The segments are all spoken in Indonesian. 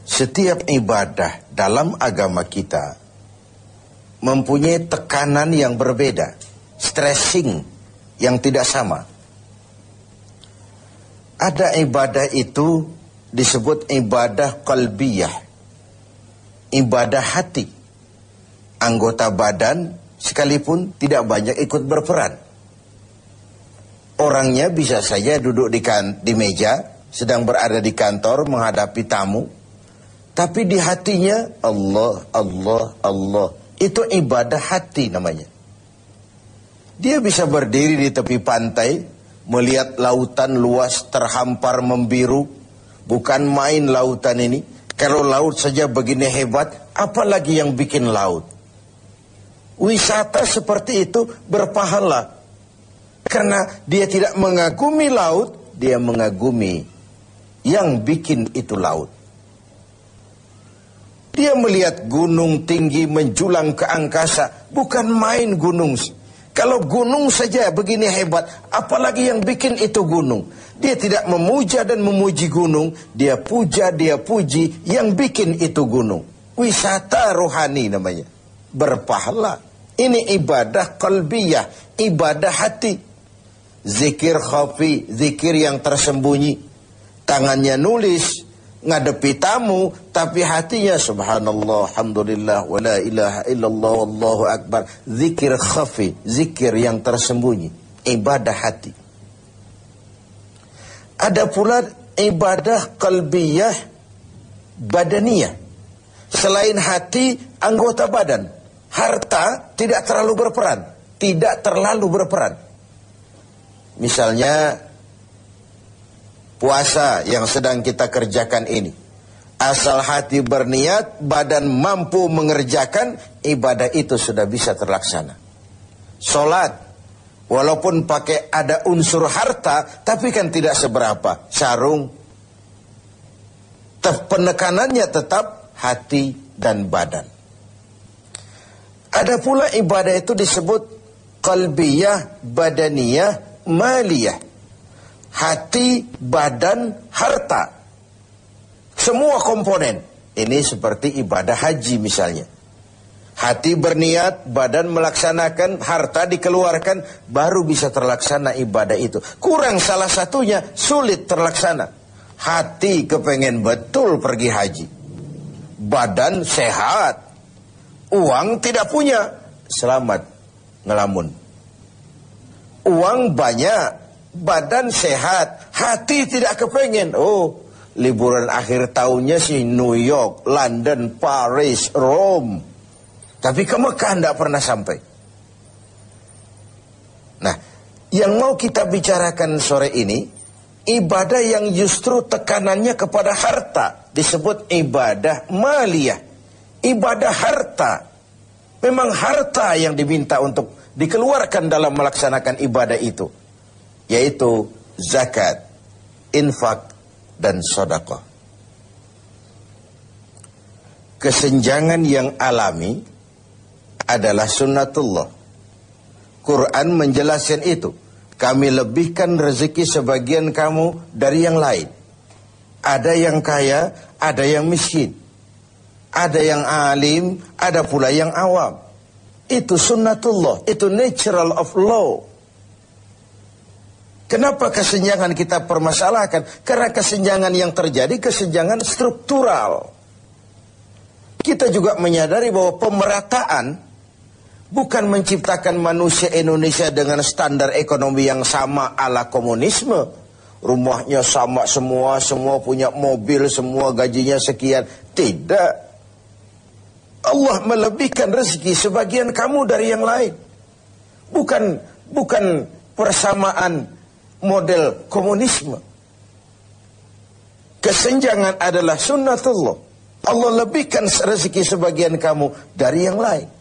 Setiap ibadah dalam agama kita mempunyai tekanan yang berbeda, stressing yang tidak sama. Ada ibadah itu disebut ibadah qalbiyah, ibadah hati. Anggota badan sekalipun tidak banyak ikut berperan. Orangnya bisa saja duduk di meja, sedang berada di kantor menghadapi tamu, tapi di hatinya Allah, Allah, Allah. Itu ibadah hati namanya. Dia bisa berdiri di tepi pantai, melihat lautan luas terhampar membiru. Bukan main lautan ini. Kalau laut saja begini hebat, apalagi yang bikin laut. Wisata seperti itu berpahala. Karena dia tidak mengagumi laut, dia mengagumi yang bikin itu laut. Dia melihat gunung tinggi menjulang ke angkasa. Bukan main gunung. Kalau gunung saja begini hebat, apalagi yang bikin itu gunung. Dia tidak memuja dan memuji gunung. Dia puja, dia puji yang bikin itu gunung. Wisata rohani namanya. Berpahala. Ini ibadah qalbiyah, ibadah hati. Zikir khafi, zikir yang tersembunyi. Tangannya nulis, ngadepi tamu, tapi hatinya subhanallah, alhamdulillah, wa la ilaha illallah, wallahu akbar. Zikir khafi, zikir yang tersembunyi, ibadah hati. Ada pula ibadah qalbiyah badaniyah. Selain hati, anggota badan. Harta tidak terlalu berperan. Tidak terlalu berperan. Misalnya puasa yang sedang kita kerjakan ini. Asal hati berniat, badan mampu mengerjakan, ibadah itu sudah bisa terlaksana. Sholat, walaupun pakai ada unsur harta, tapi kan tidak seberapa. Sarung, penekanannya tetap hati dan badan. Ada pula ibadah itu disebut qalbiyah, badaniyah, maliyah. Hati, badan, harta. Semua komponen. Ini seperti ibadah haji misalnya. Hati berniat, badan melaksanakan, harta dikeluarkan, baru bisa terlaksana ibadah itu. Kurang salah satunya, sulit terlaksana. Hati kepengen betul pergi haji. Badan sehat. Uang tidak punya, selamat ngelamun. Uang banyak, badan sehat, hati tidak kepengen. Oh, liburan akhir tahunnya sih New York, London, Paris, Rome. Tapi ke Mekah tidak pernah sampai. Nah, yang mau kita bicarakan sore ini, ibadah yang justru tekanannya kepada harta, disebut ibadah maliyah. Ibadah harta. Memang harta yang diminta untuk dikeluarkan dalam melaksanakan ibadah itu. Yaitu zakat, infak, dan sedekah. Kesenjangan yang alami adalah sunnatullah. Quran menjelaskan itu. Kami lebihkan rezeki sebagian kamu dari yang lain. Ada yang kaya, ada yang miskin. Ada yang alim, ada pula yang awam. Itu sunnatullah, itu natural of law. Kenapa kesenjangan kita permasalahkan? Karena kesenjangan yang terjadi, kesenjangan struktural. Kita juga menyadari bahwa pemerataan bukan menciptakan manusia Indonesia dengan standar ekonomi yang sama ala komunisme. Rumahnya sama semua, semua punya mobil, semua gajinya sekian. Tidak. Allah melebihkan rezeki sebagian kamu dari yang lain. Bukan persamaan model komunisme. Kesenjangan adalah sunnatullah. Allah lebihkan rezeki sebagian kamu dari yang lain.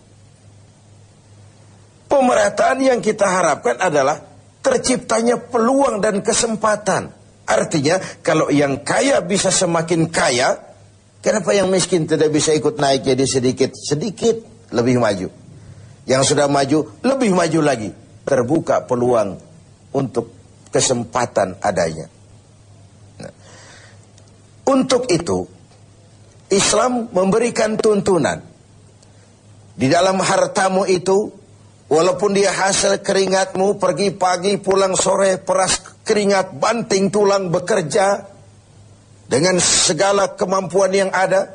Pemerataan yang kita harapkan adalah terciptanya peluang dan kesempatan. Artinya kalau yang kaya bisa semakin kaya, kenapa yang miskin tidak bisa ikut naik jadi sedikit lebih maju? Yang sudah maju lebih maju lagi. Terbuka peluang untuk kesempatan adanya. Nah, untuk itu Islam memberikan tuntunan. Di dalam hartamu itu, walaupun dia hasil keringatmu, pergi pagi, pulang sore, peras keringat, banting tulang, bekerja, dengan segala kemampuan yang ada,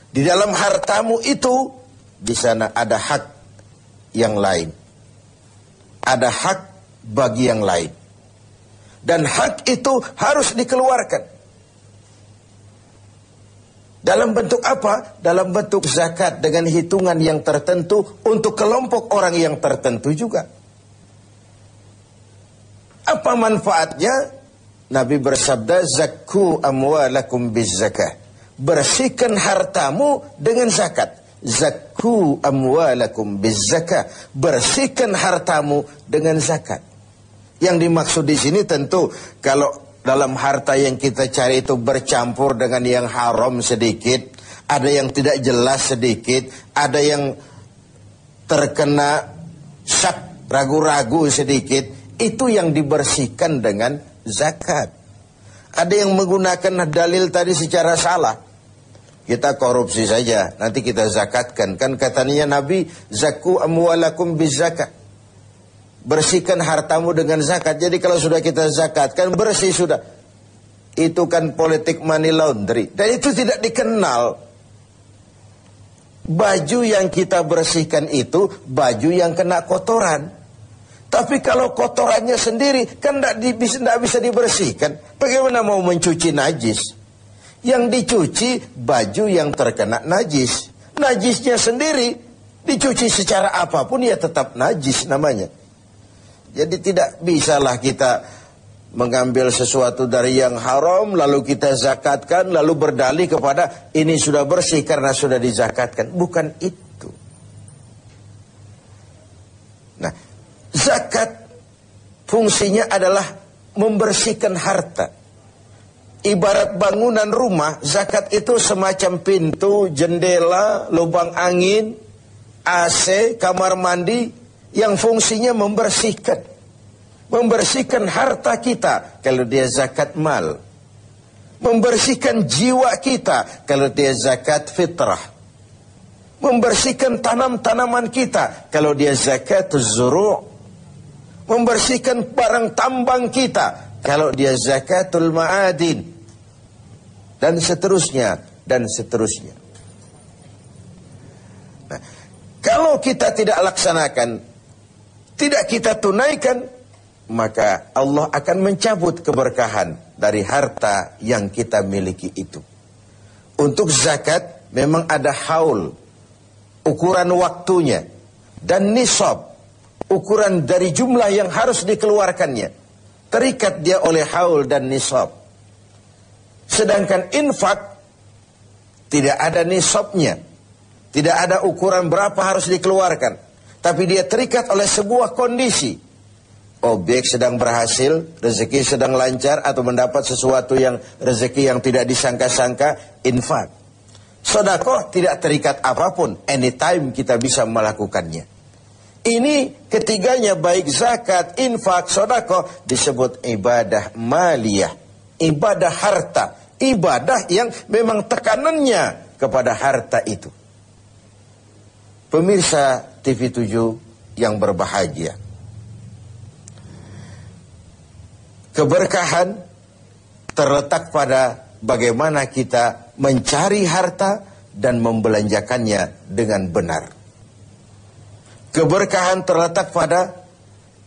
di dalam hartamu itu, di sana ada hak yang lain. Ada hak bagi yang lain. Dan hak itu harus dikeluarkan. Dalam bentuk apa? Dalam bentuk zakat dengan hitungan yang tertentu untuk kelompok orang yang tertentu juga. Apa manfaatnya? Nabi bersabda, zakku amwalakum bizzakah. Bersihkan hartamu dengan zakat. Zakku amwalakum bizzakah. Bersihkan hartamu dengan zakat. Yang dimaksud di sini tentu kalau dalam harta yang kita cari itu bercampur dengan yang haram sedikit, ada yang tidak jelas sedikit, ada yang terkena syak, ragu-ragu sedikit, itu yang dibersihkan dengan zakat. Ada yang menggunakan dalil tadi secara salah. Kita korupsi saja, nanti kita zakatkan. Kan katanya Nabi, zakku amwalakum bizzakah. Bersihkan hartamu dengan zakat. Jadi kalau sudah kita zakatkan, bersih sudah. Itu kan politik money laundry. Dan itu tidak dikenal. Baju yang kita bersihkan itu, baju yang kena kotoran. Tapi kalau kotorannya sendiri, kan tidak bisa dibersihkan. Bagaimana mau mencuci najis? Yang dicuci, baju yang terkena najis. Najisnya sendiri, dicuci secara apapun, ya tetap najis namanya. Jadi tidak bisalah kita mengambil sesuatu dari yang haram, lalu kita zakatkan, lalu berdalih kepada ini sudah bersih karena sudah dizakatkan. Bukan itu. Nah, zakat fungsinya adalah membersihkan harta. Ibarat bangunan rumah, zakat itu semacam pintu, jendela, lubang angin, AC, kamar mandi, yang fungsinya membersihkan. Membersihkan harta kita kalau dia zakat mal. Membersihkan jiwa kita kalau dia zakat fitrah. Membersihkan tanam-tanaman kita kalau dia zakat zuru'. Membersihkan barang tambang kita kalau dia zakatul ma'adin. Dan seterusnya, dan seterusnya. Nah, kalau kita tidak laksanakan, tidak kita tunaikan, maka Allah akan mencabut keberkahan dari harta yang kita miliki itu. Untuk zakat memang ada haul, ukuran waktunya, dan nisab, ukuran dari jumlah yang harus dikeluarkannya. Terikat dia oleh haul dan nisab. Sedangkan infak tidak ada nisabnya, tidak ada ukuran berapa harus dikeluarkan. Tapi dia terikat oleh sebuah kondisi. Objek sedang berhasil, rezeki sedang lancar, atau mendapat sesuatu yang rezeki yang tidak disangka-sangka, infak. Sedekah tidak terikat apapun, anytime kita bisa melakukannya. Ini ketiganya, baik zakat, infak, sedekah, disebut ibadah maliyah, ibadah harta, ibadah yang memang tekanannya kepada harta itu. Pemirsa TV7 yang berbahagia, keberkahan terletak pada bagaimana kita mencari harta dan membelanjakannya dengan benar. Keberkahan terletak pada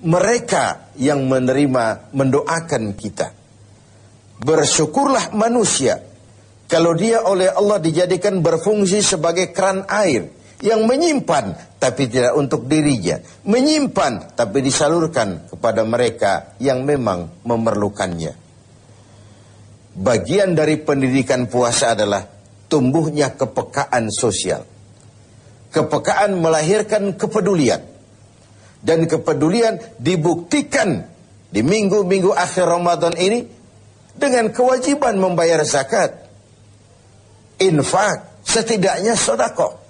mereka yang menerima, mendoakan kita. Bersyukurlah manusia kalau dia oleh Allah dijadikan berfungsi sebagai keran air yang menyimpan tapi tidak untuk dirinya, menyimpan tapi disalurkan kepada mereka yang memang memerlukannya. Bagian dari pendidikan puasa adalah tumbuhnya kepekaan sosial. Kepekaan melahirkan kepedulian, dan kepedulian dibuktikan di minggu-minggu akhir Ramadan ini dengan kewajiban membayar zakat, infak, setidaknya sedekah.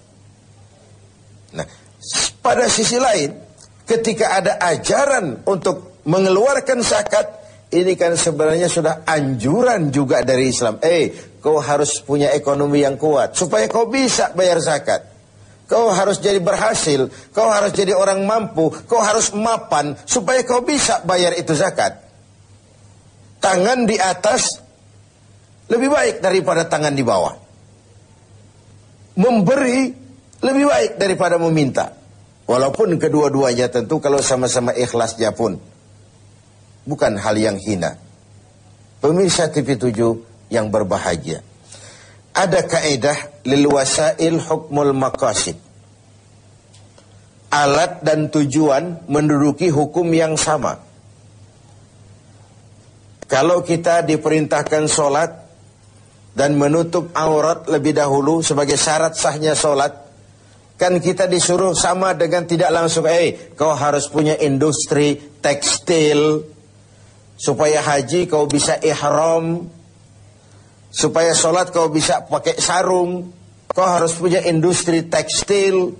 Nah, pada sisi lain, ketika ada ajaran untuk mengeluarkan zakat, ini kan sebenarnya sudah anjuran juga dari Islam. kau harus punya ekonomi yang kuat supaya kau bisa bayar zakat. Kau harus jadi berhasil, kau harus jadi orang mampu, kau harus mapan supaya kau bisa bayar itu zakat. Tangan di atas lebih baik daripada tangan di bawah. Memberi lebih baik daripada meminta. Walaupun kedua-duanya tentu kalau sama-sama ikhlasnya pun bukan hal yang hina. Pemirsa TV7 yang berbahagia. Ada kaidah lil wasail hukmul maqasid. Alat dan tujuan menduduki hukum yang sama. Kalau kita diperintahkan sholat dan menutup aurat lebih dahulu sebagai syarat sahnya sholat, kan kita disuruh sama dengan tidak langsung, kau harus punya industri tekstil, supaya haji kau bisa ihram, supaya sholat kau bisa pakai sarung, kau harus punya industri tekstil.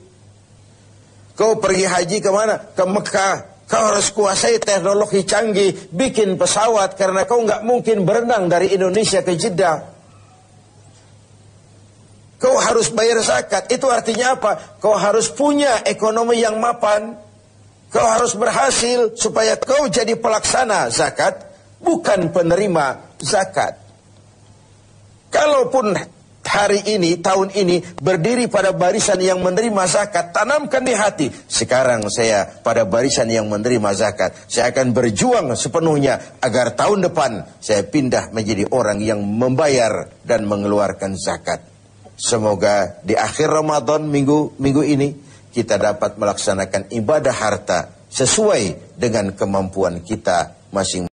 Kau pergi haji kemana? Ke Mekah. Kau harus kuasai teknologi canggih, bikin pesawat, karena kau nggak mungkin berenang dari Indonesia ke Jeddah. Kau harus bayar zakat. Itu artinya apa? Kau harus punya ekonomi yang mapan. Kau harus berhasil supaya kau jadi pelaksana zakat, bukan penerima zakat. Kalaupun hari ini, tahun ini berdiri pada barisan yang menerima zakat, tanamkan di hati, sekarang saya pada barisan yang menerima zakat. Saya akan berjuang sepenuhnya agar tahun depan saya pindah menjadi orang yang membayar dan mengeluarkan zakat. Semoga di akhir Ramadan minggu ini kita dapat melaksanakan ibadah harta sesuai dengan kemampuan kita masing-masing.